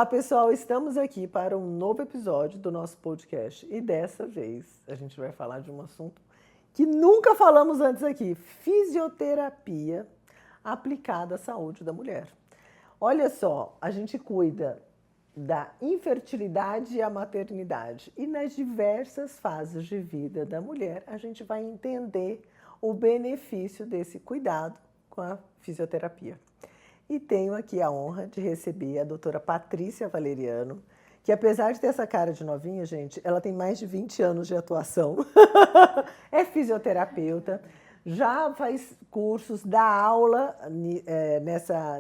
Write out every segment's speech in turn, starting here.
Olá, pessoal, estamos aqui para um novo episódio do nosso podcast e dessa vez a gente vai falar de um assunto que nunca falamos antes aqui: fisioterapia aplicada à saúde da mulher. Olha só, a gente cuida da infertilidade e a maternidade e nas diversas fases de vida da mulher a gente vai entender o benefício desse cuidado com a fisioterapia. E tenho aqui a honra de receber a doutora Patrícia Valeriano, que apesar de ter essa cara de novinha, gente, ela tem mais de 20 anos de atuação, é fisioterapeuta, já faz cursos, dá aula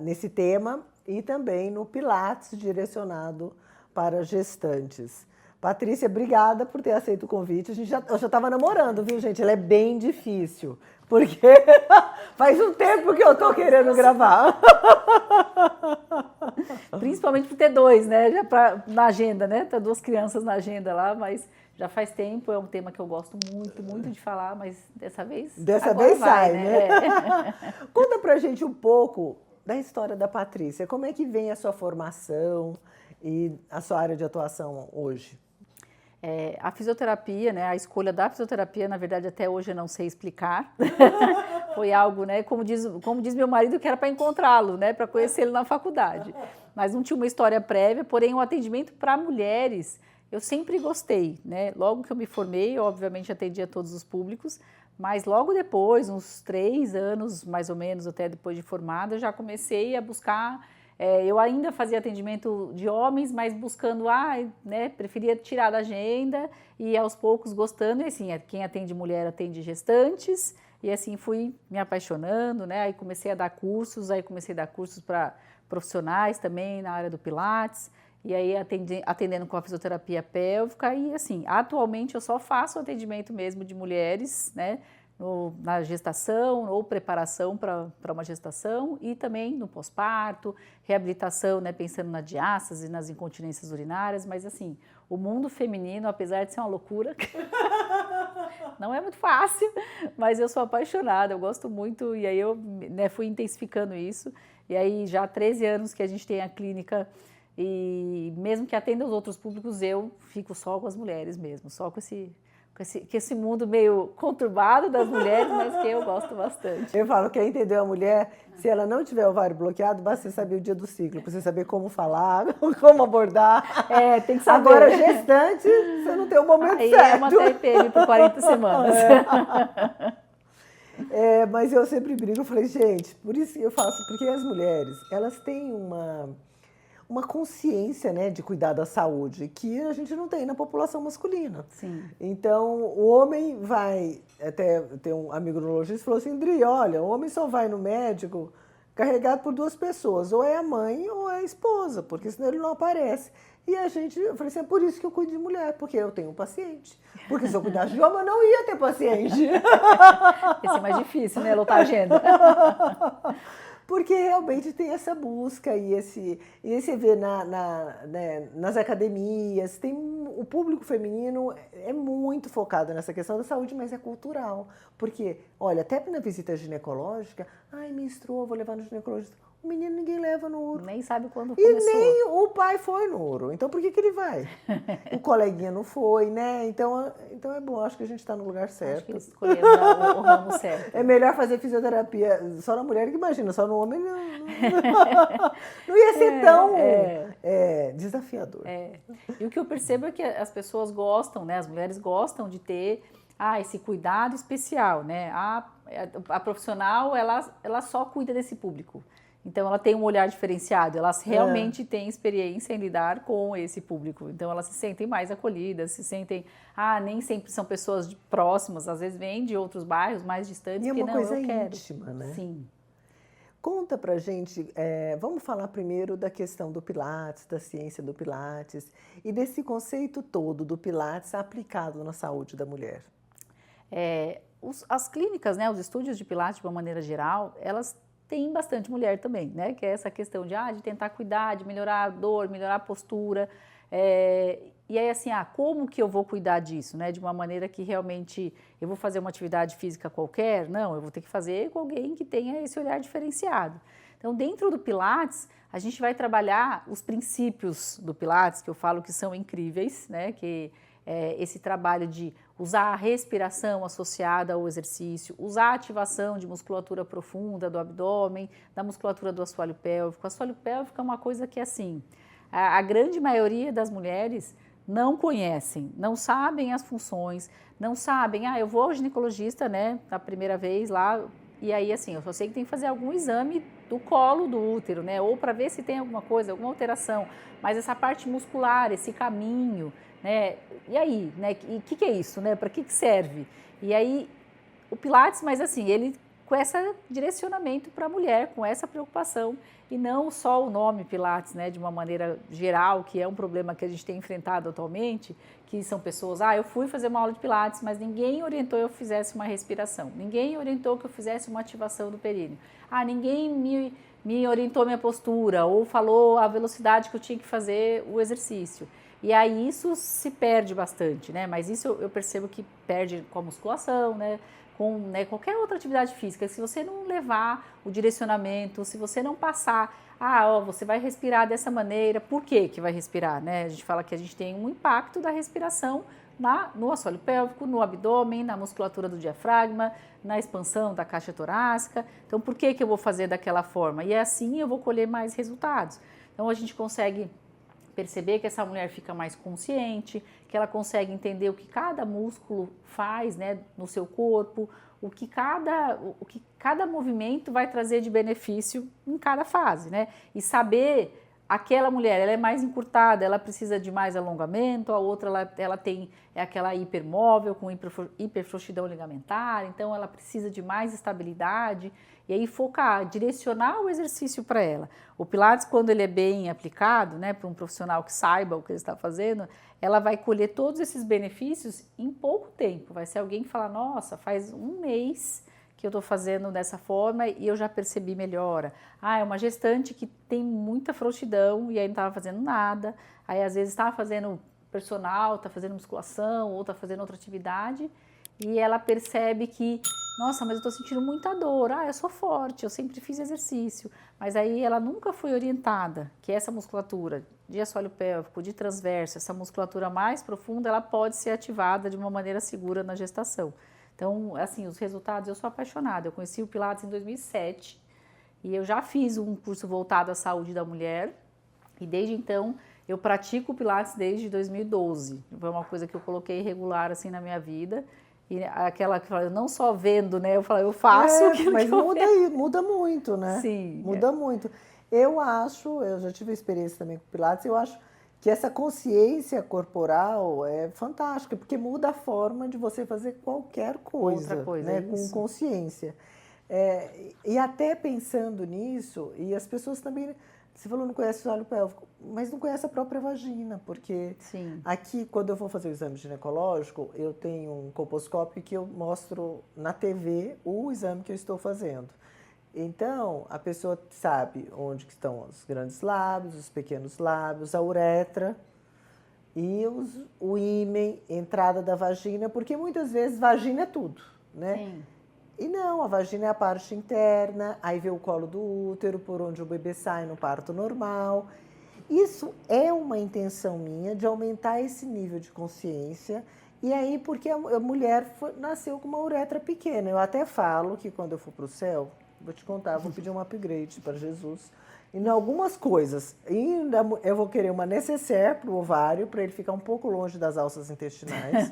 nesse tema e também no Pilates direcionado para gestantes. Patrícia, obrigada por ter aceito o convite. Eu já estava namorando, viu, gente? Ela é bem difícil, porque faz um tempo que eu estou querendo gravar. Principalmente por ter dois, né? Já na agenda, né? Tá 2 crianças na agenda lá, mas já faz tempo, é um tema que eu gosto muito, muito de falar, mas dessa vez sai, né? Conta pra gente um pouco da história da Patrícia. Como é que vem a sua formação e a sua área de atuação hoje? A fisioterapia, né, a escolha da fisioterapia, na verdade, até hoje eu não sei explicar. Foi algo, né, como diz meu marido, que era para encontrá-lo, né, para conhecê-lo na faculdade. Mas não tinha uma história prévia, porém o atendimento para mulheres eu sempre gostei, né? Logo que eu me formei, eu obviamente atendia todos os públicos, mas logo depois, uns 3 anos, mais ou menos, até depois de formada, eu já comecei a buscar. Eu ainda fazia atendimento de homens, mas buscando, né, preferia tirar da agenda e aos poucos gostando. E assim, quem atende mulher atende gestantes. E assim fui me apaixonando, né? Aí comecei a dar cursos, para profissionais também na área do Pilates. E aí atendendo com a fisioterapia pélvica. E assim, atualmente eu só faço atendimento mesmo de mulheres, né? Na gestação ou preparação para uma gestação e também no pós-parto, reabilitação, né, pensando na diástase, nas incontinências urinárias, mas assim, o mundo feminino, apesar de ser uma loucura, não é muito fácil, mas eu sou apaixonada, eu gosto muito e aí eu, né, fui intensificando isso e aí já há 13 anos que a gente tem a clínica e mesmo que atenda os outros públicos, eu fico só com as mulheres mesmo, só com esse mundo meio conturbado das mulheres, mas que eu gosto bastante. Eu falo que quem entendeu a mulher, se ela não tiver o ovário bloqueado, basta você saber o dia do ciclo, para você saber como falar, como abordar. Tem que saber. Agora, gestante, você não tem o momento aí certo. É uma TPM por 40 semanas. Mas eu sempre brigo, eu falei, gente, por isso que eu faço, porque as mulheres, elas têm uma consciência, né, de cuidar da saúde que a gente não tem na população masculina. Sim. Então, o homem vai, até tem um amigo neurologista que falou assim, Dri, olha, o homem só vai no médico carregado por 2 pessoas, ou é a mãe ou é a esposa, porque senão ele não aparece. E eu falei assim, é por isso que eu cuido de mulher, porque eu tenho um paciente. Porque se eu cuidasse de homem, eu não ia ter paciente. Esse é mais difícil, né, lotar a agenda. Porque realmente tem essa busca e você vê né, nas academias, o público feminino é muito focado nessa questão da saúde, mas é cultural. Porque, olha, até na visita ginecológica, menstruou, vou levar no ginecologista. O menino ninguém leva no uro. Nem sabe quando começou. E nem o pai foi no uro. Então, por que ele vai? O coleguinha não foi, né? Então é bom, acho que a gente está no lugar certo. Acho que eles escolheram o ramo certo. É melhor fazer fisioterapia só na mulher que imagina, só no homem não ia ser tão desafiador. E o que eu percebo é que as pessoas gostam, né? As mulheres gostam de ter esse cuidado especial, né? A profissional, ela só cuida desse público. Então, ela tem um olhar diferenciado, elas realmente têm experiência em lidar com esse público. Então, elas se sentem mais acolhidas, se sentem... nem sempre são pessoas próximas, às vezes vêm de outros bairros mais distantes. E é uma coisa quero. íntima, né? Sim. Conta pra gente, vamos falar primeiro da questão do Pilates, da ciência do Pilates e desse conceito todo do Pilates aplicado na saúde da mulher. As clínicas, né, os estúdios de Pilates, de uma maneira geral, elas tem bastante mulher também, né? Que é essa questão de tentar cuidar, de melhorar a dor, melhorar a postura. E aí, assim, como que eu vou cuidar disso, né? De uma maneira que realmente eu vou fazer uma atividade física qualquer? Não, eu vou ter que fazer com alguém que tenha esse olhar diferenciado. Então, dentro do Pilates, a gente vai trabalhar os princípios do Pilates, que eu falo que são incríveis, né? Que é esse trabalho de usar a respiração associada ao exercício, usar a ativação de musculatura profunda do abdômen, da musculatura do assoalho pélvico. O assoalho pélvico é uma coisa que, assim, a grande maioria das mulheres não conhecem, não sabem as funções, não sabem, eu vou ao ginecologista, né, na primeira vez lá, e aí, assim, eu só sei que tem que fazer algum exame do colo do útero, né, ou para ver se tem alguma coisa, alguma alteração, mas essa parte muscular, esse caminho, né, e aí, né, e o que é isso, né, para que serve? E aí, o Pilates, mas assim, ele com esse direcionamento para a mulher, com essa preocupação, e não só o nome Pilates, né, de uma maneira geral, que é um problema que a gente tem enfrentado atualmente, que são pessoas, eu fui fazer uma aula de Pilates, mas ninguém orientou que eu fizesse uma respiração, ninguém orientou que eu fizesse uma ativação do períneo, ninguém me orientou minha postura, ou falou a velocidade que eu tinha que fazer o exercício. E aí isso se perde bastante, né? Mas isso eu percebo que perde com a musculação, né? Com qualquer outra atividade física. Se você não levar o direcionamento, se você não passar, você vai respirar dessa maneira, por que vai respirar, né? A gente fala que a gente tem um impacto da respiração no assoalho pélvico, no abdômen, na musculatura do diafragma, na expansão da caixa torácica. Então, por que eu vou fazer daquela forma? E assim eu vou colher mais resultados. Então, a gente consegue perceber que essa mulher fica mais consciente, que ela consegue entender o que cada músculo faz, né, no seu corpo, o que cada movimento vai trazer de benefício em cada fase, né? E saber aquela mulher, ela é mais encurtada, ela precisa de mais alongamento, a outra ela tem aquela hipermóvel com hiperfrouxidão ligamentar, então ela precisa de mais estabilidade. E aí focar, direcionar o exercício para ela. O Pilates, quando ele é bem aplicado, né, para um profissional que saiba o que ele está fazendo, ela vai colher todos esses benefícios em pouco tempo. Vai ser alguém que fala, nossa, faz um mês que eu estou fazendo dessa forma e eu já percebi melhora. É uma gestante que tem muita frouxidão e aí não estava fazendo nada. Aí às vezes estava fazendo personal, está fazendo musculação ou está fazendo outra atividade e ela percebe que nossa, mas eu estou sentindo muita dor, eu sou forte, eu sempre fiz exercício, mas aí ela nunca foi orientada que essa musculatura de assoalho pélvico, de transverso, essa musculatura mais profunda, ela pode ser ativada de uma maneira segura na gestação. Então, assim, os resultados, eu sou apaixonada, eu conheci o Pilates em 2007 e eu já fiz um curso voltado à saúde da mulher e desde então eu pratico o Pilates desde 2012, foi uma coisa que eu coloquei regular assim na minha vida. E aquela que fala, não só vendo, né? Eu falo, eu faço. Mas muda muito, né? Sim. Muda muito. Eu já tive experiência também com Pilates, eu acho que essa consciência corporal é fantástica, porque muda a forma de você fazer qualquer coisa, outra coisa, né? Com consciência. E até pensando nisso, e as pessoas também... Você falou não conhece o assoalho pélvico, mas não conhece a própria vagina, porque aqui, quando eu vou fazer o exame ginecológico, eu tenho um colposcópio que eu mostro na TV o exame que eu estou fazendo. Então, a pessoa sabe onde estão os grandes lábios, os pequenos lábios, a uretra e o ímen, entrada da vagina, porque muitas vezes vagina é tudo, né? Sim. E não, a vagina é a parte interna, aí vê o colo do útero, por onde o bebê sai no parto normal. Isso é uma intenção minha de aumentar esse nível de consciência. E aí, porque a mulher nasceu com uma uretra pequena. Eu até falo que quando eu for para o céu, vou te contar, vou pedir um upgrade para Jesus. E em algumas coisas, ainda eu vou querer uma nécessaire para o ovário, para ele ficar um pouco longe das alças intestinais,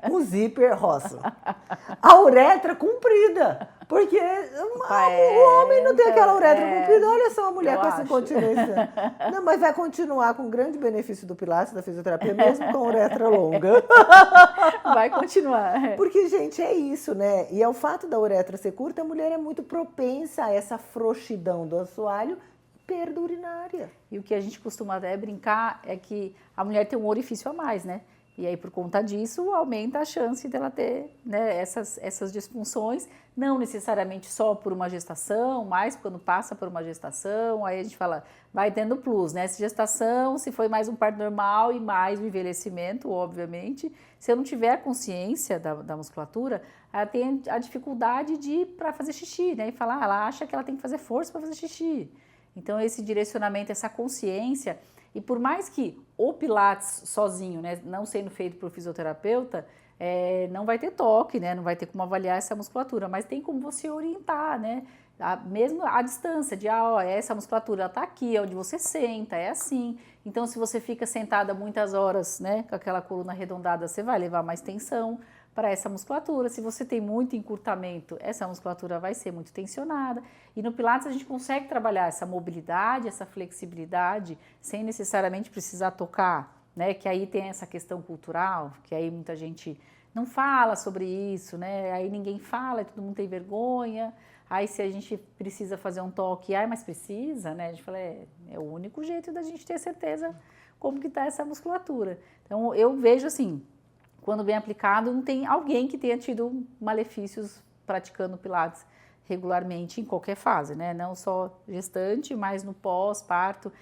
com zíper rosa. A uretra comprida, porque o homem não tem aquela uretra comprida. Olha só a mulher com essa incontinência. Não, mas vai continuar com grande benefício do Pilates, da fisioterapia, mesmo com a uretra longa. Vai continuar. Porque, gente, é isso, né? E ao fato da uretra ser curta, a mulher é muito propensa a essa frouxidão do assoalho, perda urinária. E o que a gente costuma até brincar é que a mulher tem um orifício a mais, né? E aí, por conta disso, aumenta a chance dela ter, né, essas disfunções, não necessariamente só por uma gestação, mas quando passa por uma gestação, aí a gente fala, vai tendo plus, né? Se gestação, se foi mais um parto normal e mais o envelhecimento, obviamente. Se eu não tiver a consciência da musculatura, ela tem a dificuldade de ir para fazer xixi, né? E falar, ela acha que ela tem que fazer força para fazer xixi. Então, esse direcionamento, essa consciência, e por mais que o Pilates sozinho, né, não sendo feito por fisioterapeuta, não vai ter toque, né, não vai ter como avaliar essa musculatura, mas tem como você orientar, né, mesmo a distância de, essa musculatura ela tá aqui, onde você senta, é assim. Então, se você fica sentada muitas horas, né, com aquela coluna arredondada, você vai levar mais tensão para essa musculatura. Se você tem muito encurtamento, essa musculatura vai ser muito tensionada. E no Pilates a gente consegue trabalhar essa mobilidade, essa flexibilidade, sem necessariamente precisar tocar, né? Que aí tem essa questão cultural, que aí muita gente não fala sobre isso, né? Aí ninguém fala, todo mundo tem vergonha. Aí se a gente precisa fazer um toque, mas precisa, né? A gente fala, é o único jeito da gente ter certeza como que está essa musculatura. Então eu vejo assim, quando bem aplicado, não tem alguém que tenha tido malefícios praticando Pilates regularmente em qualquer fase, né? Não só gestante, mas no pós-parto,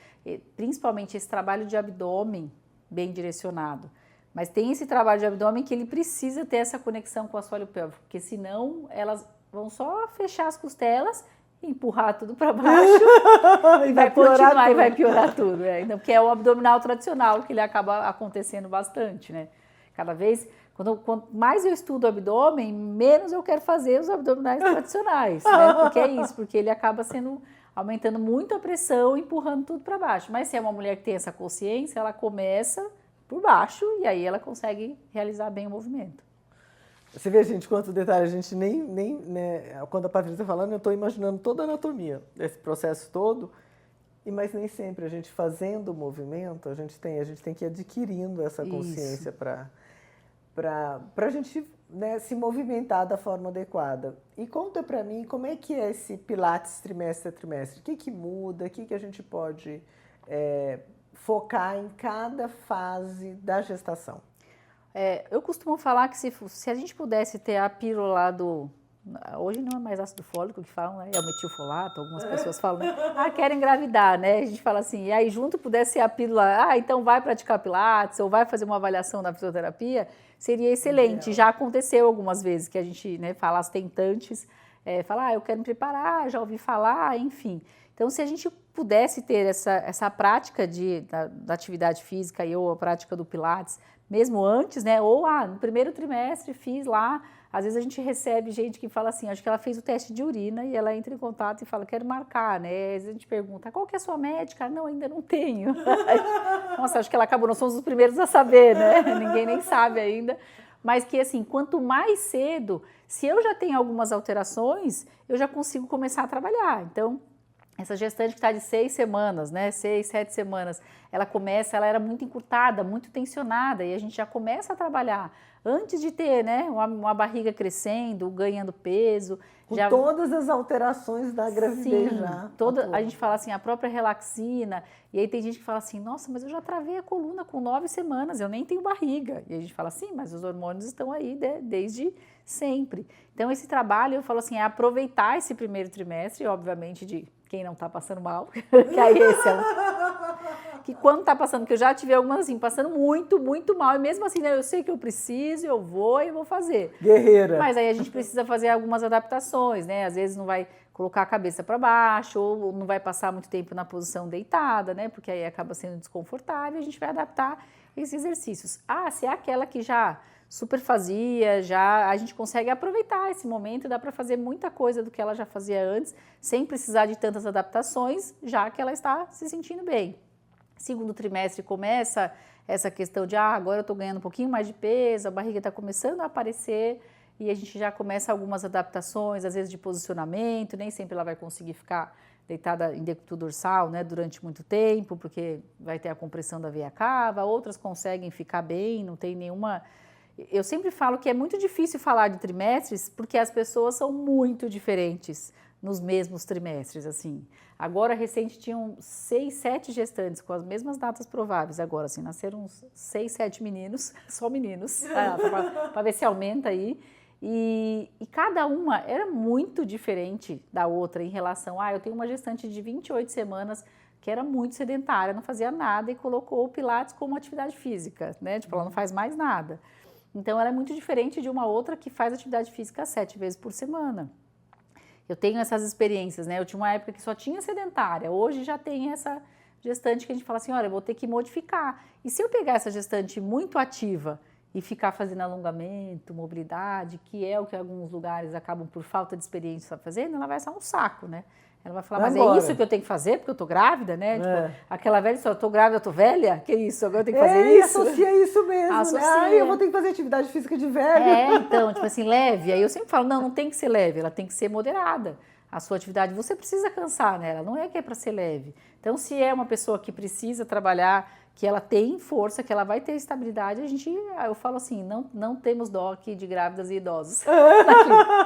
principalmente esse trabalho de abdômen bem direcionado. Mas tem esse trabalho de abdômen que ele precisa ter essa conexão com o assoalho pélvico, porque senão elas vão só fechar as costelas, empurrar tudo para baixo e vai continuar e vai piorar tudo. Então, porque é o abdominal tradicional que ele acaba acontecendo bastante, né? Cada vez, quanto mais eu estudo o abdômen, menos eu quero fazer os abdominais tradicionais, né? Porque é isso, porque ele acaba aumentando muito a pressão, empurrando tudo para baixo. Mas se é uma mulher que tem essa consciência, ela começa por baixo e aí ela consegue realizar bem o movimento. Você vê, gente, quanto detalhe, a gente nem né, quando a Patrícia está falando, eu estou imaginando toda a anatomia desse processo todo, mas nem sempre a gente fazendo o movimento, a gente tem que ir adquirindo essa consciência para a gente, né, se movimentar da forma adequada. E conta para mim como é que é esse Pilates trimestre a trimestre, o que muda, o que a gente pode focar em cada fase da gestação. Eu costumo falar que se a gente pudesse ter a pílula lá hoje não é mais ácido fólico que falam, né? É o metilfolato, algumas pessoas falam, né? Querem engravidar, né? A gente fala assim, e aí junto pudesse ser a pílula, então vai praticar Pilates ou vai fazer uma avaliação da fisioterapia, seria excelente. Já aconteceu algumas vezes que a gente, né, fala, as tentantes, falar, eu quero me preparar, já ouvi falar, enfim. Então, se a gente pudesse ter essa prática da atividade física ou a prática do Pilates, mesmo antes, né? Ou no primeiro trimestre fiz lá. Às vezes a gente recebe gente que fala assim, acho que ela fez o teste de urina e ela entra em contato e fala, quero marcar, né? Às vezes a gente pergunta, qual que é a sua médica? Não, ainda não tenho. Nossa, acho que ela acabou, nós somos os primeiros a saber, né? Ninguém nem sabe ainda. Mas que assim, quanto mais cedo, se eu já tenho algumas alterações, eu já consigo começar a trabalhar. Então, essa gestante que está de 6 semanas, né, 6, 7 semanas, ela era muito encurtada, muito tensionada, e a gente já começa a trabalhar antes de ter, né, uma barriga crescendo, ganhando peso. Com todas as alterações da gravidez. Sim, já. A gente fala assim, a própria relaxina, e aí tem gente que fala assim, nossa, mas eu já travei a coluna com 9 semanas, eu nem tenho barriga. E a gente fala assim, mas os hormônios estão aí desde sempre. Então esse trabalho, eu falo assim, é aproveitar esse primeiro trimestre, obviamente de quem não está passando mal, que aí esse que quando está passando, que eu já tive algumas assim, passando muito, muito mal, e mesmo assim, né, eu sei que eu preciso, eu vou fazer. Guerreira. Mas aí a gente precisa fazer algumas adaptações, né, às vezes não vai colocar a cabeça para baixo, ou não vai passar muito tempo na posição deitada, né, porque aí acaba sendo desconfortável, a gente vai adaptar esses exercícios. Se é aquela que já super fazia, a gente consegue aproveitar esse momento, dá para fazer muita coisa do que ela já fazia antes, sem precisar de tantas adaptações, já que ela está se sentindo bem. Segundo trimestre começa essa questão de, agora eu estou ganhando um pouquinho mais de peso, a barriga está começando a aparecer e a gente já começa algumas adaptações, às vezes de posicionamento, nem sempre ela vai conseguir ficar deitada em decúbito dorsal, né, durante muito tempo, porque vai ter a compressão da veia cava, outras conseguem ficar bem, não tem nenhuma... Eu sempre falo que é muito difícil falar de trimestres porque as pessoas são muito diferentes nos mesmos trimestres, assim. Agora, recente, tinham 6, 7 gestantes com as mesmas datas prováveis. Agora, assim, nasceram uns 6, 7 meninos, só meninos, para ver se aumenta aí. E cada uma era muito diferente da outra em relação eu tenho uma gestante de 28 semanas que era muito sedentária, não fazia nada e colocou o Pilates como atividade física, né? Tipo, ela não faz mais nada. Então, ela é muito diferente de uma outra que faz atividade física 7 vezes por semana. Eu tenho essas experiências, né? Eu tinha uma época que só tinha sedentária, hoje já tem essa gestante que a gente fala assim, olha, eu vou ter que modificar. E se eu pegar essa gestante muito ativa e ficar fazendo alongamento, mobilidade, que é o que alguns lugares acabam por falta de experiência fazendo, ela vai ser um saco, né? Ela vai falar, mas é isso que eu tenho que fazer porque eu tô grávida, né? Tipo, aquela velha história, eu tô grávida, eu tô velha? Que isso? Agora eu tenho que fazer isso? Associa isso mesmo, associa. Né? Eu vou ter que fazer atividade física de velha. Então, tipo assim, leve. Aí eu sempre falo, não tem que ser leve, ela tem que ser moderada. A sua atividade, você precisa cansar nela, não é que é para ser leve. Então, se é uma pessoa que precisa trabalhar, que ela tem força, que ela vai ter estabilidade, eu falo assim, não temos dó aqui de grávidas e idosos.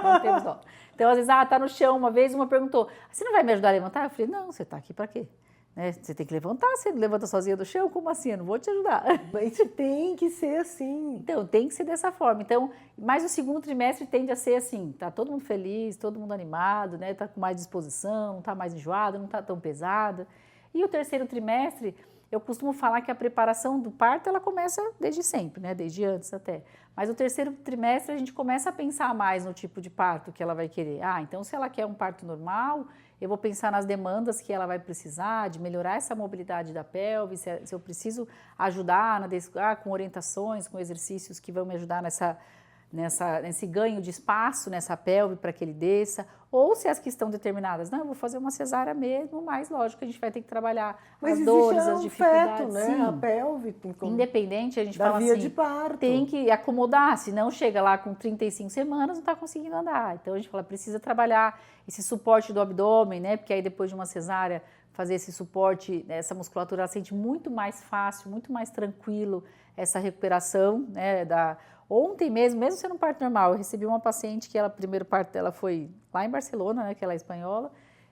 Não temos dó. Então, às vezes, tá no chão, uma vez uma perguntou, você não vai me ajudar a levantar? Eu falei, não, você tá aqui para quê? Né? Você tem que levantar, você levanta sozinha do chão? Como assim? Eu não vou te ajudar. Mas tem que ser assim. Então, tem que ser dessa forma. Então, mas o segundo trimestre tende a ser assim, tá todo mundo feliz, todo mundo animado, né? Tá com mais disposição, não tá mais enjoado, não tá tão pesado. E o terceiro trimestre, eu costumo falar que a preparação do parto, ela começa desde sempre, né? Desde antes até. Mas o terceiro trimestre, a gente começa a pensar mais no tipo de parto que ela vai querer. Então, se ela quer um parto normal, eu vou pensar nas demandas que ela vai precisar, de melhorar essa mobilidade da pelve, se eu preciso ajudar com orientações, com exercícios que vão me ajudar nesse ganho de espaço nessa pelve para que ele desça, ou se as que estão determinadas, não, eu vou fazer uma cesárea mesmo, mas lógico que a gente vai ter que trabalhar as dores, as dificuldades. Feto, né? A pelve tem como independente, a gente fala via assim, de parto. Tem que acomodar, senão chega lá com 35 semanas, não está conseguindo andar. Então a gente fala, precisa trabalhar esse suporte do abdômen, né? Porque aí depois de uma cesárea, fazer esse suporte, essa musculatura, ela sente muito mais fácil, muito mais tranquilo essa recuperação, né? Ontem mesmo sendo um parto normal, eu recebi uma paciente que o primeiro parto dela foi lá em Barcelona, né, que ela é espanhola,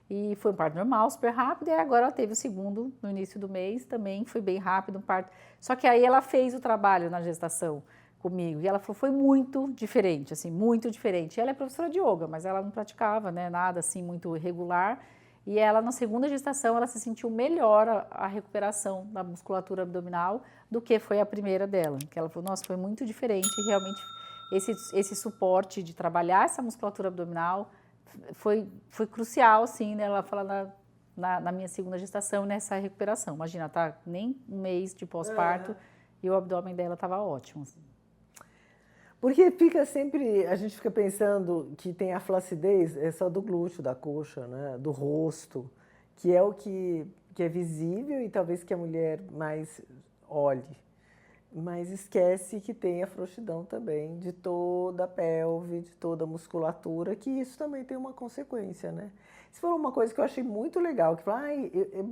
e foi um parto normal, super rápido, e agora ela teve o segundo no início do mês, também foi bem rápido um parto. Só que aí ela fez o trabalho na gestação comigo, e ela falou, foi muito diferente, assim, muito diferente. Ela é professora de yoga, mas ela não praticava, né, nada assim muito regular, e ela na segunda gestação, ela se sentiu melhor a recuperação da musculatura abdominal do que foi a primeira dela, que ela falou, nossa, foi muito diferente, e realmente esse suporte de trabalhar essa musculatura abdominal foi crucial, assim, né? Ela fala na minha segunda gestação, nessa recuperação. Imagina, tá nem um mês de pós-parto e o abdômen dela estava ótimo. Assim. Porque a gente fica pensando que tem a flacidez, é só do glúteo, da coxa, né? Do rosto, que é o que é visível e talvez que a mulher mais olhe. Mas esquece que tem a frouxidão também de toda a pelve, de toda a musculatura, que isso também tem uma consequência, né? Isso foi uma coisa que eu achei muito legal, que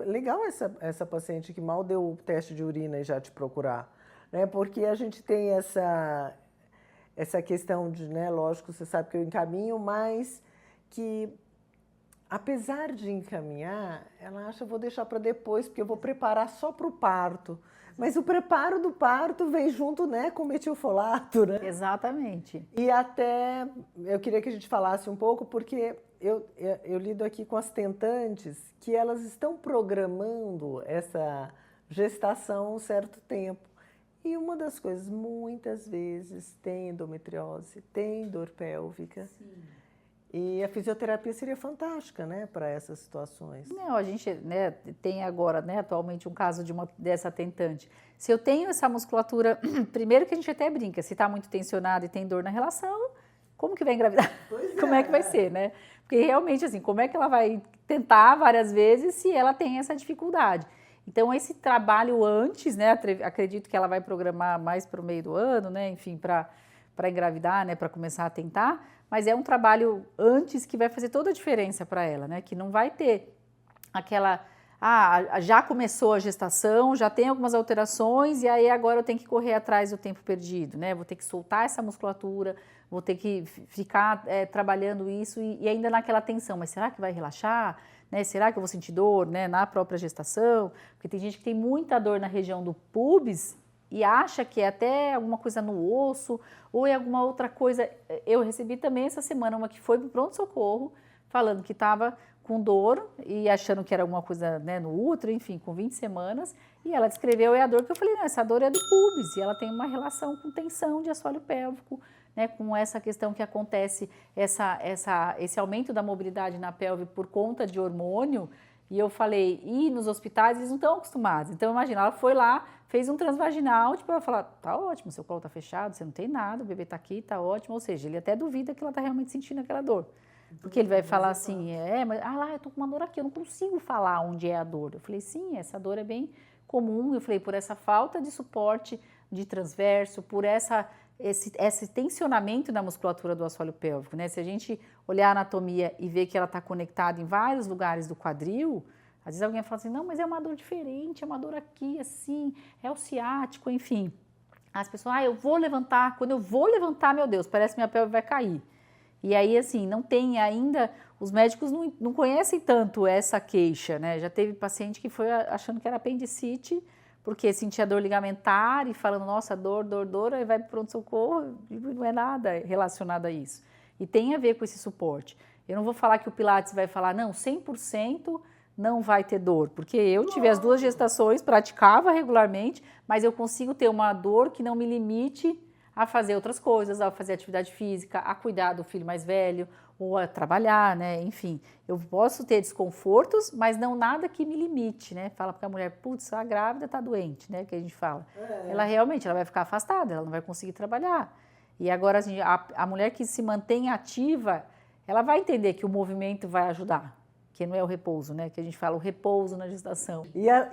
legal essa paciente que mal deu o teste de urina e já te procurar, né? Porque a gente tem essa questão de, né, lógico, você sabe que eu encaminho, mas que apesar de encaminhar, ela acha, vou deixar para depois, porque eu vou preparar só para o parto. Mas o preparo do parto vem junto, né, com o metilfolato, né? Exatamente. E até, eu queria que a gente falasse um pouco, porque eu lido aqui com as tentantes, que elas estão programando essa gestação um certo tempo. E uma das coisas, muitas vezes, tem endometriose, tem dor pélvica. Sim. E a fisioterapia seria fantástica, né, para essas situações. Não, a gente, né, tem agora, né, atualmente um caso dessa tentante. Se eu tenho essa musculatura, primeiro que a gente até brinca, se está muito tensionado e tem dor na relação, como que vai engravidar? Como é que vai ser, né? Porque realmente, assim, como é que ela vai tentar várias vezes se ela tem essa dificuldade? Então, esse trabalho antes, né, acredito que ela vai programar mais para o meio do ano, né, enfim, para engravidar, né, para começar a tentar, mas é um trabalho antes que vai fazer toda a diferença para ela, né, que não vai ter já começou a gestação, já tem algumas alterações e aí agora eu tenho que correr atrás do tempo perdido, né? Vou ter que soltar essa musculatura, vou ter que ficar trabalhando isso e ainda naquela tensão, mas será que vai relaxar? Né? Será que eu vou sentir dor, né, na própria gestação? Porque tem gente que tem muita dor na região do pubis e acha que é até alguma coisa no osso ou é alguma outra coisa. Eu recebi também essa semana uma que foi para o pronto-socorro falando que estava com dor e achando que era alguma coisa, né, no útero, enfim, com 20 semanas, e ela descreveu a dor, que eu falei, não, essa dor é do pubis, e ela tem uma relação com tensão de assoalho pélvico, né, com essa questão que acontece, esse aumento da mobilidade na pelve por conta de hormônio, e eu falei, e nos hospitais eles não estão acostumados, então imagina, ela foi lá, fez um transvaginal, tipo, ela falou, tá ótimo, seu colo tá fechado, você não tem nada, o bebê tá aqui, tá ótimo, ou seja, ele até duvida que ela tá realmente sentindo aquela dor. Porque ele vai falar assim, mas lá, eu tô com uma dor aqui, eu não consigo falar onde é a dor. Eu falei, sim, essa dor é bem comum. Eu falei, por essa falta de suporte de transverso, por esse tensionamento da musculatura do assoalho pélvico, né? Se a gente olhar a anatomia e ver que ela está conectada em vários lugares do quadril, às vezes alguém fala assim, não, mas é uma dor diferente, é uma dor aqui, assim, é o ciático, enfim. As pessoas, eu vou levantar, quando eu vou levantar, meu Deus, parece que minha pelve vai cair. E aí, assim, não tem ainda, os médicos não conhecem tanto essa queixa, né? Já teve paciente que foi achando que era apendicite, porque sentia dor ligamentar e falando, nossa, dor, aí vai para o pronto-socorro e não é nada relacionado a isso. E tem a ver com esse suporte. Eu não vou falar que o Pilates vai falar, não, 100% não vai ter dor, porque eu tive as 2 gestações, praticava regularmente, mas eu consigo ter uma dor que não me limite a fazer outras coisas, a fazer atividade física, a cuidar do filho mais velho, ou a trabalhar, né? Enfim, eu posso ter desconfortos, mas não nada que me limite, né? Fala para a mulher, putz, a grávida tá doente, né? Que a gente fala. Ela realmente, ela vai ficar afastada, ela não vai conseguir trabalhar. E agora, assim, a mulher que se mantém ativa, ela vai entender que o movimento vai ajudar. Que não é o repouso, né? Que a gente fala o repouso na gestação.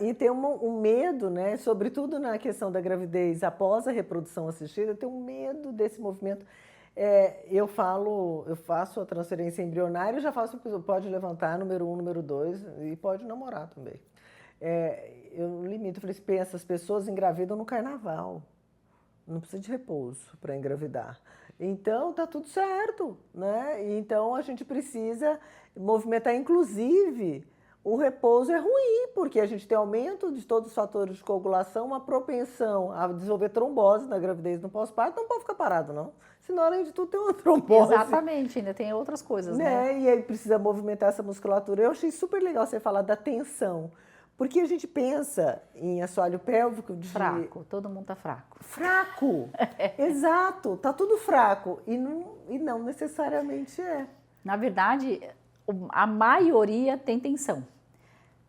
E tem um medo, né? Sobretudo na questão da gravidez após a reprodução assistida, tem um medo desse movimento. Eu faço a transferência embrionária, já faço, pode levantar número 1, número 2 e pode namorar também. Eu limito, eu falei, pensa, as pessoas engravidam no carnaval. Não precisa de repouso para engravidar. Então, tá tudo certo, né? Então, a gente precisa movimentar, inclusive, o repouso é ruim, porque a gente tem aumento de todos os fatores de coagulação, uma propensão a desenvolver trombose na gravidez no pós-parto, não pode ficar parado, não. Senão, além de tudo, tem uma trombose. Exatamente, ainda tem outras coisas, né? E aí precisa movimentar essa musculatura. Eu achei super legal você falar da tensão. Porque a gente pensa em assoalho pélvico de... Fraco, todo mundo tá fraco. Fraco! Exato, tá tudo fraco. E não necessariamente é. Na verdade, a maioria tem tensão.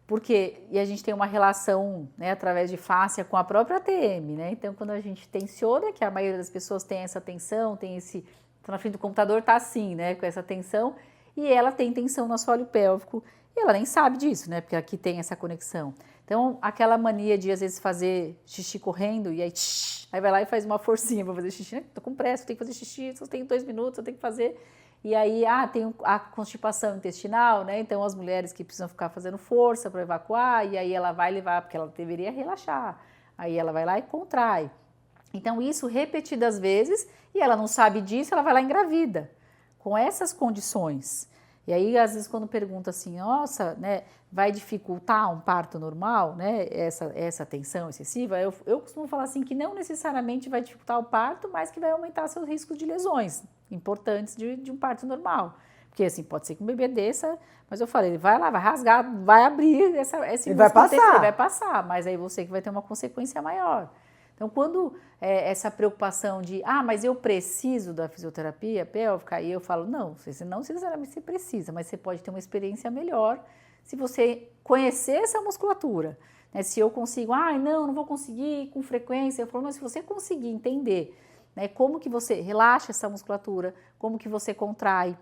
Porque a gente tem uma relação, né, através de fáscia com a própria TM, né? Então, quando a gente tensiona, que a maioria das pessoas tem essa tensão, tá na frente do computador, tá assim, né, com essa tensão, e ela tem tensão no assoalho pélvico. E ela nem sabe disso, né? Porque aqui tem essa conexão. Então, aquela mania de, às vezes, fazer xixi correndo e aí vai lá e faz uma forcinha para fazer xixi. Tô com pressa, tenho que fazer xixi, só tenho 2 minutos, eu tenho que fazer. E aí, tem a constipação intestinal, né? Então, as mulheres que precisam ficar fazendo força para evacuar, e aí ela vai levar, porque ela deveria relaxar. Aí ela vai lá e contrai. Então, isso repetidas vezes, e ela não sabe disso, ela vai lá e engravida. Com essas condições. E aí, às vezes, quando pergunta assim, nossa, né, vai dificultar um parto normal, né, essa tensão excessiva, eu costumo falar assim que não necessariamente vai dificultar o parto, mas que vai aumentar seus riscos de lesões importantes de um parto normal. Porque, assim, pode ser que um bebê desça, mas eu falei, ele vai lá, vai rasgar, vai abrir esse ele vai passar. Ele vai passar, mas aí você que vai ter uma consequência maior. Então, quando essa preocupação de, mas eu preciso da fisioterapia pélvica, aí eu falo, não necessariamente você precisa, mas você pode ter uma experiência melhor se você conhecer essa musculatura. Né? Se eu consigo, não vou conseguir com frequência, eu falo, mas se você conseguir entender, né, como que você relaxa essa musculatura, como que você contrai,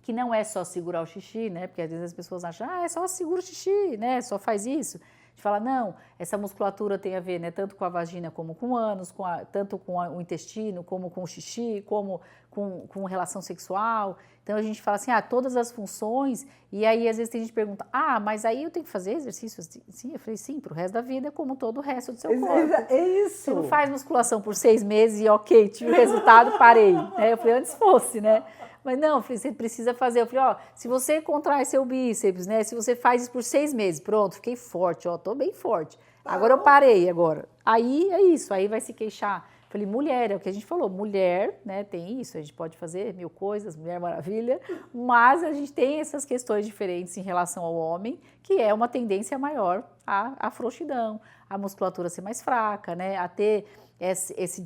que não é só segurar o xixi, né? Porque às vezes as pessoas acham, é só segura o xixi, né? Só faz isso. gente fala, não, essa musculatura tem a ver, né, tanto com a vagina como com o ânus, tanto com o intestino, como com o xixi, como com relação sexual. Então a gente fala assim, todas as funções, e aí às vezes tem gente que pergunta, mas aí eu tenho que fazer exercício assim? Eu falei, sim, pro resto da vida, como todo o resto do seu corpo. É isso. Você não faz musculação por 6 meses e ok, tive o resultado, parei. Né? Eu falei, antes fosse, né? Mas não, eu falei, você precisa fazer. Eu falei, se você contrai seu bíceps, né? Se você faz isso por 6 meses, pronto, fiquei forte, tô bem forte. Agora eu parei agora. Aí é isso, aí vai se queixar. Falei, mulher, é o que a gente falou, mulher, né, tem isso, a gente pode fazer 1000 coisas, Mulher Maravilha, mas a gente tem essas questões diferentes em relação ao homem, que é uma tendência maior à frouxidão, a musculatura ser mais fraca, né, a ter esse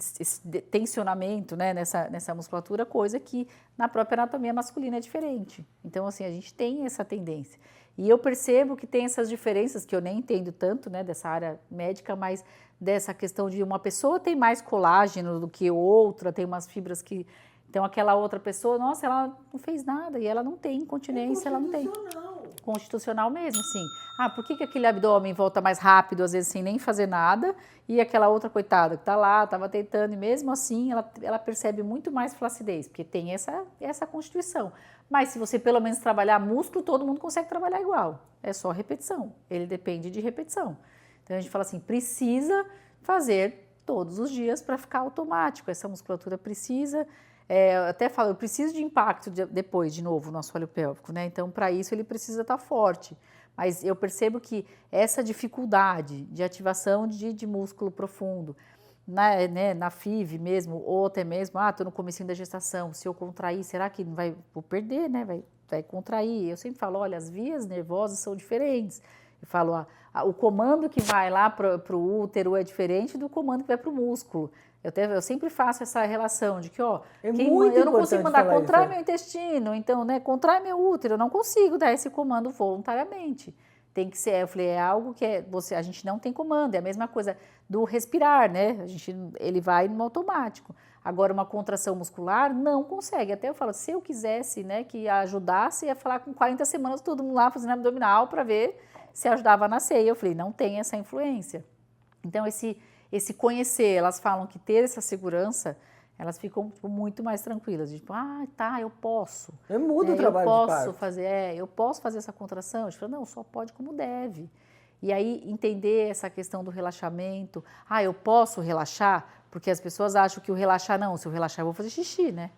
tensionamento, né, nessa musculatura, coisa que na própria anatomia masculina é diferente. Então, assim, a gente tem essa tendência. E eu percebo que tem essas diferenças, que eu nem entendo tanto, né, dessa área médica, mas dessa questão de uma pessoa tem mais colágeno do que outra, tem umas fibras que... Então, aquela outra pessoa, nossa, ela não fez nada e ela não tem incontinência, ela não tem. Constitucional mesmo, sim. Por que aquele abdômen volta mais rápido, às vezes sem nem fazer nada, e aquela outra coitada que tá lá, estava tentando, e mesmo assim ela percebe muito mais flacidez, porque tem essa constituição. Mas se você pelo menos trabalhar músculo, todo mundo consegue trabalhar igual. É só repetição. Ele depende de repetição. Então a gente fala assim, precisa fazer todos os dias para ficar automático. Essa musculatura precisa... eu até falo, eu preciso de impacto depois, de novo, no assoalho pélvico, né? Então, para isso, ele precisa estar forte. Mas eu percebo que essa dificuldade de ativação de músculo profundo, na FIV mesmo, ou até mesmo, estou no comecinho da gestação, se eu contrair, será que não vou perder, né? Vai contrair. Eu sempre falo, olha, as vias nervosas são diferentes. Eu falo, o comando que vai lá para o útero é diferente do comando que vai para o músculo. Eu sempre faço essa relação de que, eu não consigo mandar contrai meu intestino, então, né, contrai meu útero, eu não consigo dar esse comando voluntariamente. Tem que ser, eu falei, é algo que a gente não tem comando, é a mesma coisa do respirar, né? Ele vai no automático. Agora, uma contração muscular não consegue. Até eu falo, se eu quisesse, né, que ajudasse, ia falar com 40 semanas todo mundo lá fazendo abdominal para ver se ajudava a nascer. E eu falei, não tem essa influência. Então, esse conhecer, elas falam que ter essa segurança, elas ficam muito mais tranquilas. Tipo, eu posso. Eu mudo o trabalho de parto. Eu posso fazer essa contração? Eu falo, não, só pode como deve. E aí, entender essa questão do relaxamento. Eu posso relaxar? Porque as pessoas acham que se eu relaxar, eu vou fazer xixi, né?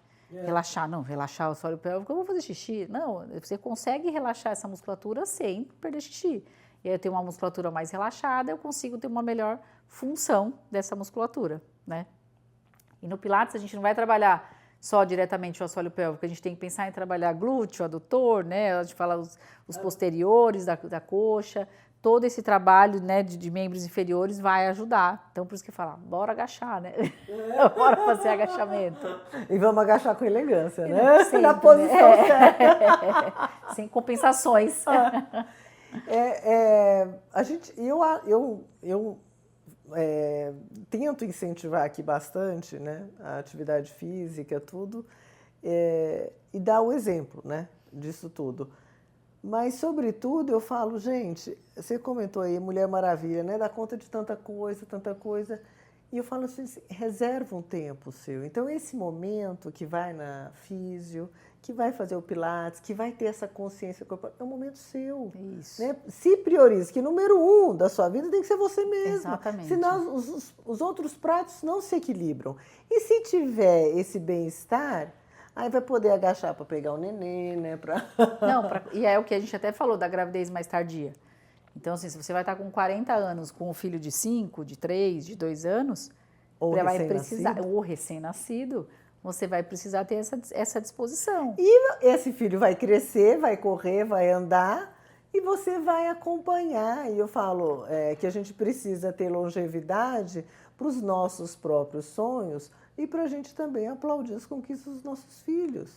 Relaxar o assoalho pélvico, eu vou fazer xixi. Não, você consegue relaxar essa musculatura sem perder xixi. E aí eu tenho uma musculatura mais relaxada, eu consigo ter uma melhor função dessa musculatura, né? E no Pilates a gente não vai trabalhar só diretamente o assoalho pélvico, a gente tem que pensar em trabalhar glúteo, adutor, né? A gente fala os posteriores da coxa, todo esse trabalho, né, de membros inferiores vai ajudar. Então, por isso que fala, bora agachar, né? Bora fazer agachamento. E vamos agachar com elegância, né? Sempre, na posição certa. Sem compensações. Eu tento incentivar aqui bastante, né, a atividade física, tudo, e dar o exemplo, né, disso tudo. Mas, sobretudo, eu falo, gente, você comentou aí, Mulher Maravilha, né, dá conta de tanta coisa, e eu falo assim, reserva um tempo seu. Então, esse momento que vai na físio, que vai fazer o Pilates, que vai ter essa consciência corporal, é um momento seu. Isso. Né? Se priorize, que número 1 da sua vida tem que ser você mesmo. Exatamente. Senão os outros pratos não se equilibram. E se tiver esse bem-estar, aí vai poder agachar para pegar o neném, né? E é o que a gente até falou da gravidez mais tardia. Então, assim, se você vai estar com 40 anos com um filho de 5, de 3, de 2 anos, ou recém-nascido, você vai precisar ter essa disposição. E esse filho vai crescer, vai correr, vai andar e você vai acompanhar. E eu falo que a gente precisa ter longevidade para os nossos próprios sonhos e para a gente também aplaudir as conquistas dos nossos filhos.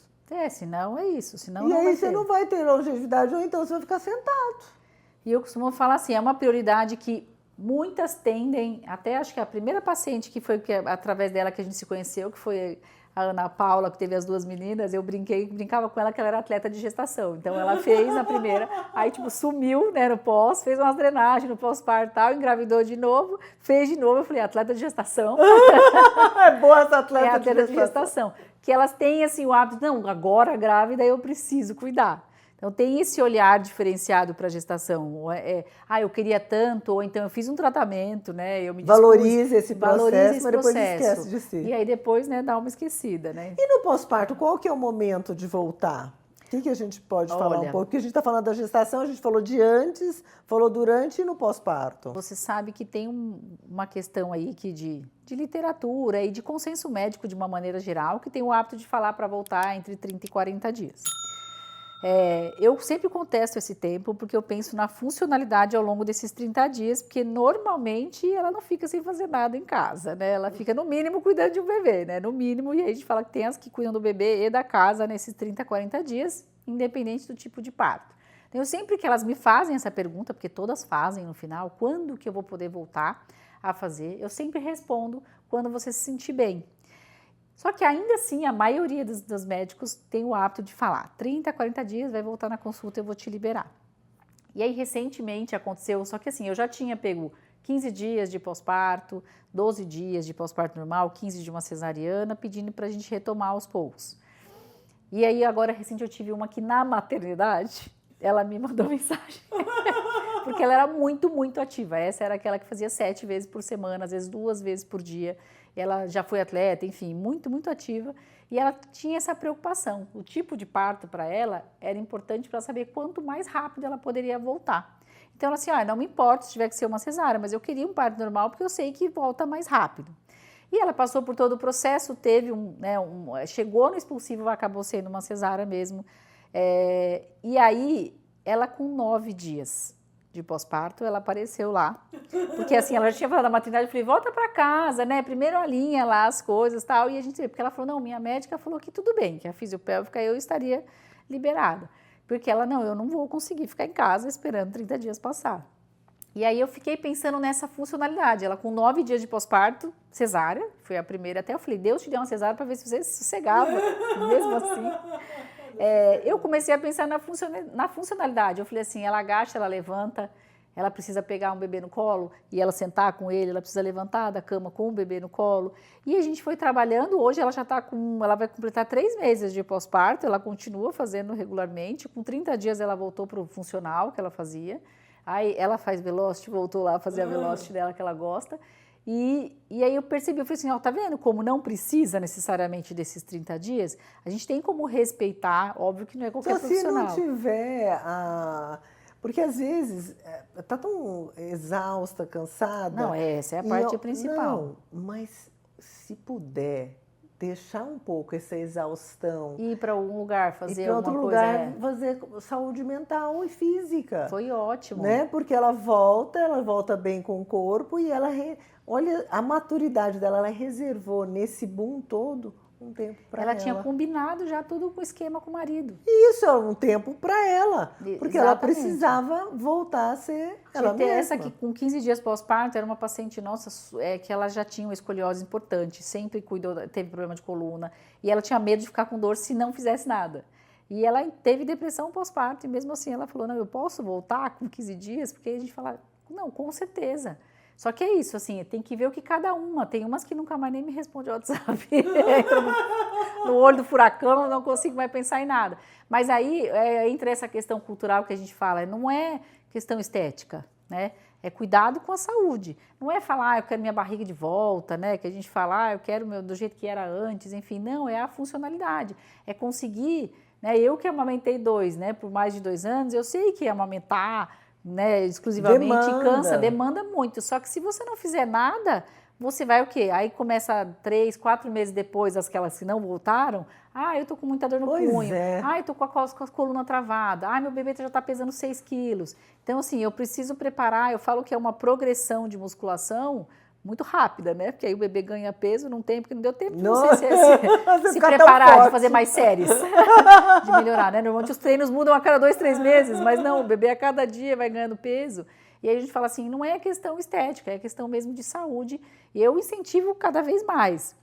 Senão é isso. Senão e aí você não vai ter longevidade ou então você vai ficar sentado. E eu costumo falar assim, é uma prioridade que muitas tendem, até acho que a primeira paciente que foi através dela que a gente se conheceu, que foi a Ana Paula, que teve as 2 meninas, eu brincava com ela que ela era atleta de gestação. Então ela fez na primeira, aí tipo sumiu, né, no pós, fez umas drenagens no pós-parto e tal, engravidou de novo, fez de novo. Eu falei, atleta de gestação. É boa essa atleta, atleta de gestação. Que elas têm assim o hábito, não, agora grávida eu preciso cuidar. Então tem esse olhar diferenciado para a gestação. Eu queria tanto, ou então eu fiz um tratamento, né? Eu me valorize esse processo, mas depois esquece de si. E aí depois, né, dá uma esquecida, né? E no pós-parto, qual que é o momento de voltar? O que a gente pode falar um pouco? Porque a gente está falando da gestação, a gente falou de antes, falou durante e no pós-parto. Você sabe que tem uma questão aí que de literatura e de consenso médico de uma maneira geral, que tem o hábito de falar para voltar entre 30 e 40 dias. Eu sempre contesto esse tempo porque eu penso na funcionalidade ao longo desses 30 dias, porque normalmente ela não fica sem fazer nada em casa, né? Ela fica no mínimo cuidando de um bebê, né? No mínimo, e aí a gente fala que tem as que cuidam do bebê e da casa nesses 30, 40 dias, independente do tipo de parto. Então, sempre que elas me fazem essa pergunta, porque todas fazem no final, quando que eu vou poder voltar a fazer, eu sempre respondo quando você se sentir bem. Só que ainda assim, a maioria dos médicos tem o hábito de falar, 30, 40 dias, vai voltar na consulta, eu vou te liberar. E aí, recentemente aconteceu, só que assim, eu já tinha pego 15 dias de pós-parto, 12 dias de pós-parto normal, 15 de uma cesariana, pedindo pra gente retomar aos poucos. E aí, agora, recente, eu tive uma que na maternidade, ela me mandou mensagem. Porque ela era muito, muito ativa. Essa era aquela que fazia 7 vezes por semana, às vezes 2 vezes por dia. Ela já foi atleta, enfim, muito, muito ativa. E ela tinha essa preocupação. O tipo de parto para ela era importante para saber quanto mais rápido ela poderia voltar. Então, ela assim, não me importa se tiver que ser uma cesárea, mas eu queria um parto normal porque eu sei que volta mais rápido. E ela passou por todo o processo, teve chegou no expulsivo, acabou sendo uma cesárea mesmo. E aí, ela com 9 dias de pós-parto, ela apareceu lá. Porque assim, ela já tinha falado na maternidade, eu falei, volta para casa, né? Primeiro alinha lá as coisas e tal. E a gente, porque ela falou, não, minha médica falou que tudo bem, que a fisiopélvica eu estaria liberada. Porque ela, não, eu não vou conseguir ficar em casa esperando 30 dias passar. E aí eu fiquei pensando nessa funcionalidade. Ela com 9 dias de pós-parto, cesárea, foi a primeira até, eu falei, Deus te deu uma cesárea para ver se você sossegava, mesmo assim. Eu comecei a pensar na funcionalidade. Eu falei assim, ela agacha, ela levanta, ela precisa pegar um bebê no colo e ela sentar com ele, ela precisa levantar da cama com o bebê no colo. E a gente foi trabalhando, hoje ela já está ela vai completar 3 meses de pós-parto, ela continua fazendo regularmente, com 30 dias ela voltou para o funcional que ela fazia. Aí ela faz Velocity, voltou lá a fazer a Velocity dela que ela gosta. E aí eu percebi, eu falei assim, tá vendo como não precisa necessariamente desses 30 dias? A gente tem como respeitar, óbvio que não é qualquer profissional. Se não tiver porque às vezes tá tão exausta, cansada. Não, essa é a parte principal. Não, mas se puder deixar um pouco essa exaustão. Ir para algum lugar, fazer alguma coisa. Ir para outro lugar, fazer saúde mental e física. Foi ótimo. Né? Porque ela volta bem com o corpo e ela, olha a maturidade dela, ela reservou nesse boom todo um tempo para ela. Ela tinha combinado já tudo com o esquema com o marido. Isso, é um tempo para ela, porque Exatamente. Ela precisava voltar a ser ela mesma. Essa que com 15 dias pós-parto era uma paciente nossa que ela já tinha uma escoliose importante, sempre teve problema de coluna e ela tinha medo de ficar com dor se não fizesse nada. E ela teve depressão pós-parto e mesmo assim ela falou, não, eu posso voltar com 15 dias? Porque a gente fala, não, com certeza. Só que é isso, assim, tem que ver o que cada uma. Tem umas que nunca mais nem me respondem ao WhatsApp. No olho do furacão, não consigo mais pensar em nada. Mas aí entra essa questão cultural que a gente fala, não é questão estética, né? É cuidado com a saúde. Não é falar, eu quero minha barriga de volta, né? Que a gente fala, eu quero do jeito que era antes, enfim. Não, é a funcionalidade. É conseguir, né? Eu que amamentei 2, né? Por mais de 2 anos, eu sei que amamentar, né, exclusivamente cansa, demanda muito. Só que se você não fizer nada, você vai o quê? Aí começa 3, 4 meses depois, aquelas que não voltaram. Eu tô com muita dor no punho. Eu tô com a coluna travada. Meu bebê já tá pesando 6 quilos. Então, assim, eu preciso preparar. Eu falo que é uma progressão de musculação muito rápida, né? Porque aí o bebê ganha peso, não tem, porque não deu tempo de você se preparar, de fazer mais séries, de melhorar, né? Normalmente os treinos mudam a cada 2, 3 meses, mas não, o bebê a cada dia vai ganhando peso. E aí a gente fala assim, não é questão estética, é questão mesmo de saúde. E eu incentivo cada vez mais.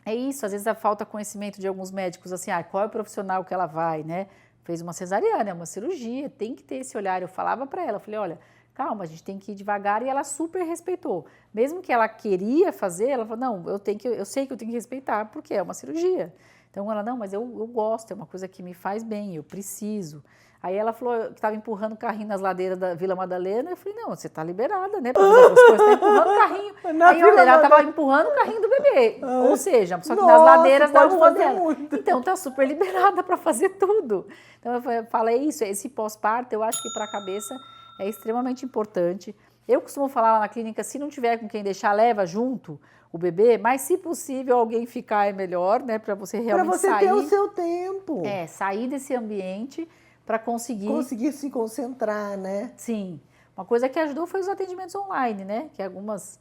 É isso, às vezes a falta de conhecimento de alguns médicos, assim, qual é o profissional que ela vai, né? Fez uma cesariana, é uma cirurgia, tem que ter esse olhar. Eu falava para ela, eu falei, olha, calma, a gente tem que ir devagar, e ela super respeitou. Mesmo que ela queria fazer, ela falou, não, eu sei que eu tenho que respeitar, porque é uma cirurgia. Então ela, não, mas eu gosto, é uma coisa que me faz bem, eu preciso. Aí ela falou que estava empurrando o carrinho nas ladeiras da Vila Madalena. Eu falei, não, você está liberada, né? Para fazer outras coisas, está empurrando o carrinho. Aí olha, ela estava empurrando o carrinho do bebê. Ou seja, só que nas ladeiras da rua dela. Muito. Então está super liberada para fazer tudo. Então eu falei isso, esse pós-parto, eu acho que para a cabeça é extremamente importante. Eu costumo falar lá na clínica, se não tiver com quem deixar, leva junto o bebê, mas se possível alguém ficar é melhor, né? Para você realmente sair. Para você ter o seu tempo. Sair desse ambiente para conseguir se concentrar, né? Sim. Uma coisa que ajudou foi os atendimentos online, né? Que algumas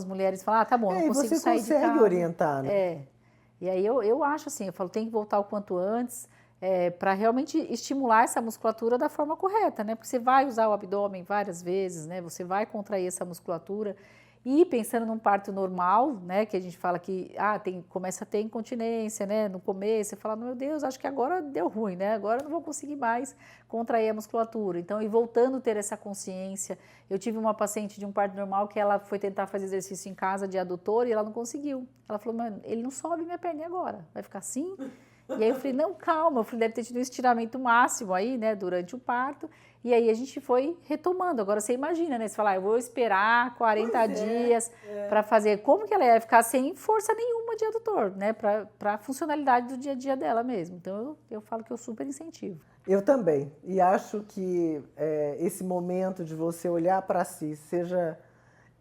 mulheres falam, tá bom, não consigo sair de casa. Você consegue orientar, né? E aí eu acho assim, eu falo, tem que voltar o quanto antes, para realmente estimular essa musculatura da forma correta, né? Porque você vai usar o abdômen várias vezes, né? Você vai contrair essa musculatura. E pensando num parto normal, né, que a gente fala que começa a ter incontinência, né, no começo, você fala, meu Deus, acho que agora deu ruim, né, agora eu não vou conseguir mais contrair a musculatura. Então, e voltando a ter essa consciência, eu tive uma paciente de um parto normal que ela foi tentar fazer exercício em casa de adutor e ela não conseguiu. Ela falou, mano, ele não sobe minha perna agora, vai ficar assim? E aí eu falei, não, calma, eu falei, deve ter tido um estiramento máximo aí, né, durante o parto. E aí a gente foi retomando. Agora você imagina, né? Você fala, eu vou esperar 40 dias para fazer. Como que ela ia ficar sem força nenhuma de adutor, né? Para a funcionalidade do dia a dia dela mesmo. Então eu falo que eu super incentivo. Eu também. E acho que esse momento de você olhar para si, seja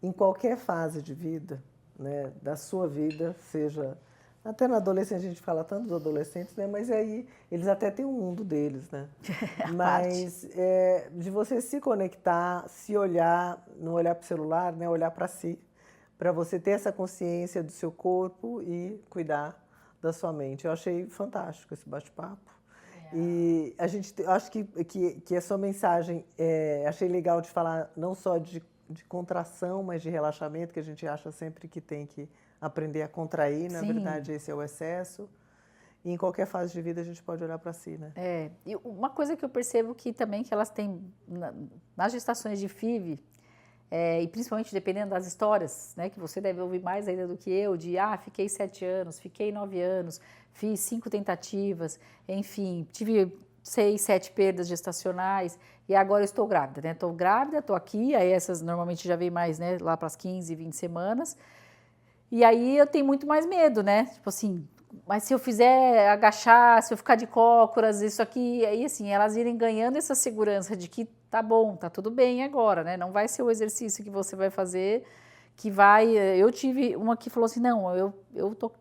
em qualquer fase de vida, né? Da sua vida, seja... Até na adolescência a gente fala tanto dos adolescentes, né? Mas aí eles até têm um mundo deles, né? Mas de você se conectar, se olhar, não olhar para o celular, né? Olhar para si, para você ter essa consciência do seu corpo e cuidar da sua mente. Eu achei fantástico esse bate-papo. E acho que a sua mensagem, achei legal de falar não só de contração, mas de relaxamento, que a gente acha sempre que tem que aprender a contrair, na verdade esse é o excesso. E em qualquer fase de vida a gente pode olhar para si, né? E uma coisa que eu percebo que também que elas têm, nas gestações de FIV, e principalmente dependendo das histórias, né, que você deve ouvir mais ainda do que eu, de fiquei 7 anos, fiquei 9 anos, fiz 5 tentativas, enfim, tive 6, 7 perdas gestacionais e agora eu estou grávida, né? Estou grávida, estou aqui, aí essas normalmente já vem mais, né, lá para as 15, 20 semanas. E aí eu tenho muito mais medo, né? Tipo assim, mas se eu fizer agachar, se eu ficar de cócoras, isso aqui, aí assim, elas irem ganhando essa segurança de que tá bom, tá tudo bem agora, né? Não vai ser o exercício que você vai fazer que vai... Eu tive uma que falou assim, não,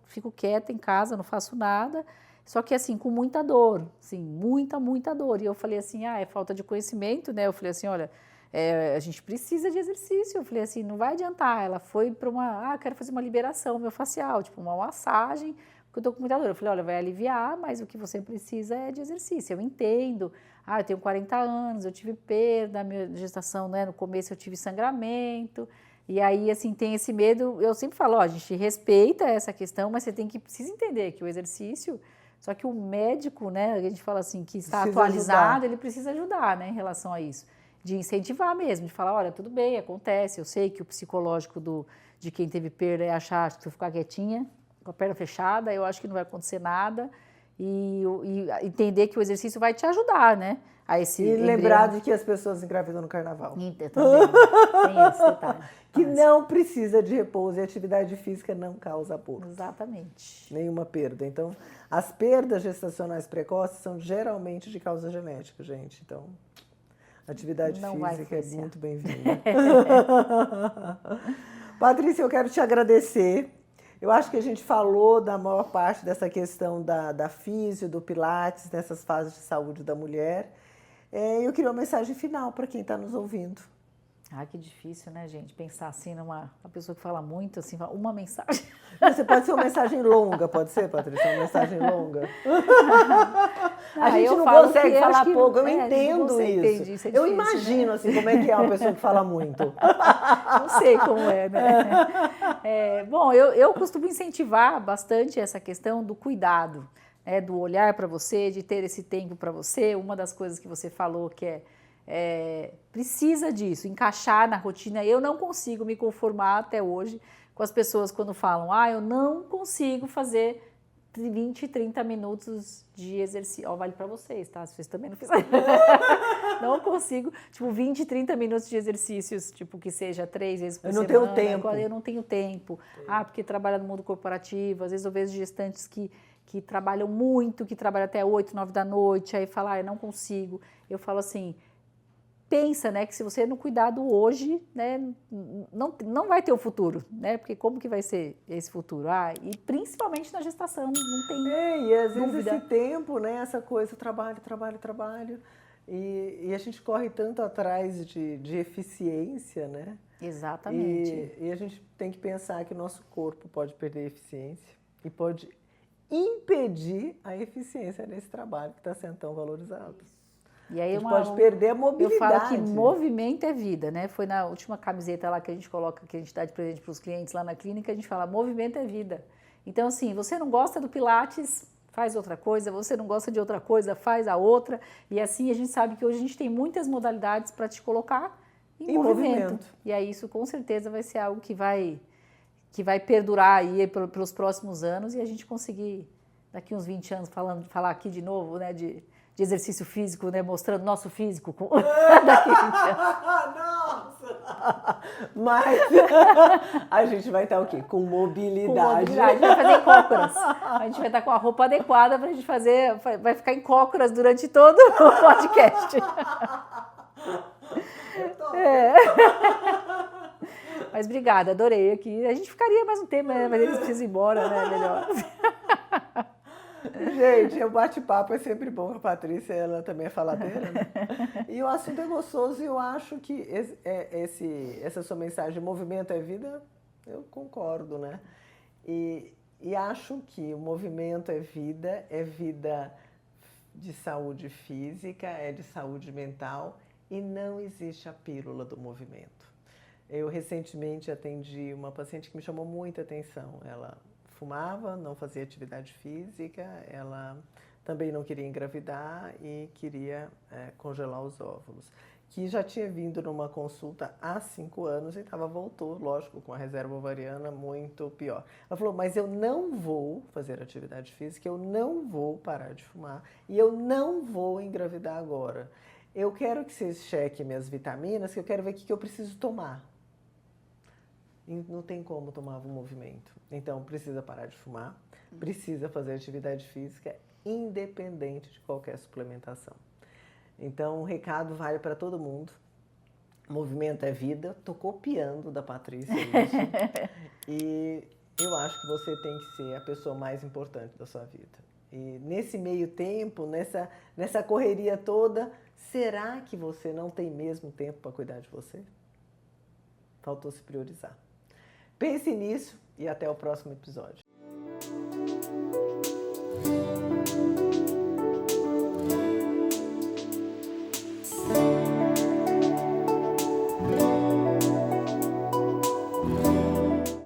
fico quieta em casa, não faço nada, só que assim, com muita dor, assim, muita dor. E eu falei assim, é falta de conhecimento, né? Eu falei assim, olha... a gente precisa de exercício. Eu falei assim, não vai adiantar. Ela foi para eu quero fazer uma liberação miofascial, tipo uma massagem, porque eu tô com muita dor. Eu falei, olha, vai aliviar, mas o que você precisa é de exercício. Eu entendo, eu tenho 40 anos, eu tive perda, minha gestação, né, no começo eu tive sangramento, e aí, assim, tem esse medo. Eu sempre falo, a gente respeita essa questão, mas você precisa entender que o exercício, só que o médico, né, a gente fala assim, que está atualizado, ele precisa ajudar, né, em relação a isso. De incentivar mesmo, de falar, olha, tudo bem, acontece, eu sei que o psicológico de quem teve perda é achar que se eu ficar quietinha, com a perna fechada, eu acho que não vai acontecer nada, e entender que o exercício vai te ajudar, né? E lembrar de que as pessoas engravidam no carnaval. Também, tem esse detalhe. Que não precisa de repouso e atividade física não causa aborto. Exatamente. Nenhuma perda. Então, as perdas gestacionais precoces são geralmente de causa genética, gente. Então... Atividade física é muito bem-vinda. Patrícia, eu quero te agradecer. Eu acho que a gente falou da maior parte dessa questão da físio, do pilates, nessas fases de saúde da mulher. Eu queria uma mensagem final para quem está nos ouvindo. Que difícil, né, gente? Pensar assim uma pessoa que fala muito, assim, uma mensagem. Você pode ser uma mensagem longa, pode ser, Patrícia? Uma mensagem longa. A gente não consegue falar pouco, eu entendo isso. Eu imagino, assim, como é que é uma pessoa que fala muito. Não sei como é, né? Bom, eu costumo incentivar bastante essa questão do cuidado, né, do olhar para você, de ter esse tempo para você. Uma das coisas que você falou que precisa disso, encaixar na rotina. Eu não consigo me conformar até hoje com as pessoas quando falam, eu não consigo fazer 20, 30 minutos de exercício. Vale para vocês, tá? Se vocês também não fizerem. Não consigo, 20, 30 minutos de exercícios, que seja 3 vezes por semana. Eu não tenho tempo. Eu não tenho tempo. Porque trabalha no mundo corporativo, às vezes eu vejo gestantes que trabalham muito, que trabalham até 8, 9 da noite, aí fala, eu não consigo. Eu falo assim, pensa, né, que se você não cuidar do hoje, né, não vai ter o futuro, né, porque como que vai ser esse futuro? E principalmente na gestação, não tem e às vezes dúvida. Esse tempo, né, essa coisa, trabalho, e a gente corre tanto atrás de eficiência, né? Exatamente. E a gente tem que pensar que o nosso corpo pode perder eficiência e pode impedir a eficiência nesse trabalho que está sendo tão valorizado. E aí a gente pode perder a mobilidade. Eu falo que movimento é vida, né? Foi na última camiseta lá que a gente coloca, que a gente dá de presente para os clientes lá na clínica, a gente fala, movimento é vida. Então, assim, você não gosta do Pilates, faz outra coisa, você não gosta de outra coisa, faz a outra. E assim, a gente sabe que hoje a gente tem muitas modalidades para te colocar em movimento. E aí isso com certeza vai ser algo que vai perdurar aí pelos próximos anos e a gente conseguir, daqui uns 20 anos, falar aqui de novo, né, de exercício físico, né, mostrando nosso físico daqui 20 anos. Nossa! Mas a gente vai estar o quê? Com mobilidade. A gente vai fazer em cócoras. A gente vai estar com a roupa adequada para a gente fazer, vai ficar em cócoras durante todo o podcast. Mas obrigada, adorei aqui. A gente ficaria mais um tempo, né, mas eles precisam ir embora, né, melhor. Gente, o bate-papo é sempre bom. A Patrícia, ela também é faladeira, né? E o assunto é gostoso e eu acho que essa sua mensagem, movimento é vida, eu concordo, né? E acho que o movimento é vida de saúde física, é de saúde mental e não existe a pílula do movimento. Eu recentemente atendi uma paciente que me chamou muita atenção. Ela fumava, não fazia atividade física, ela também não queria engravidar e queria congelar os óvulos. Que já tinha vindo numa consulta há 5 anos e voltou, lógico, com a reserva ovariana muito pior. Ela falou, mas eu não vou fazer atividade física, eu não vou parar de fumar e eu não vou engravidar agora. Eu quero que vocês chequem minhas vitaminas, que eu quero ver o que eu preciso tomar. Não tem como tomar um movimento. Então, precisa parar de fumar, precisa fazer atividade física, independente de qualquer suplementação. Então, o recado vale para todo mundo. Movimento é vida. Estou copiando da Patrícia isso. E eu acho que você tem que ser a pessoa mais importante da sua vida. E nesse meio tempo, nessa correria toda, será que você não tem mesmo tempo para cuidar de você? Faltou se priorizar. Pense nisso e até o próximo episódio.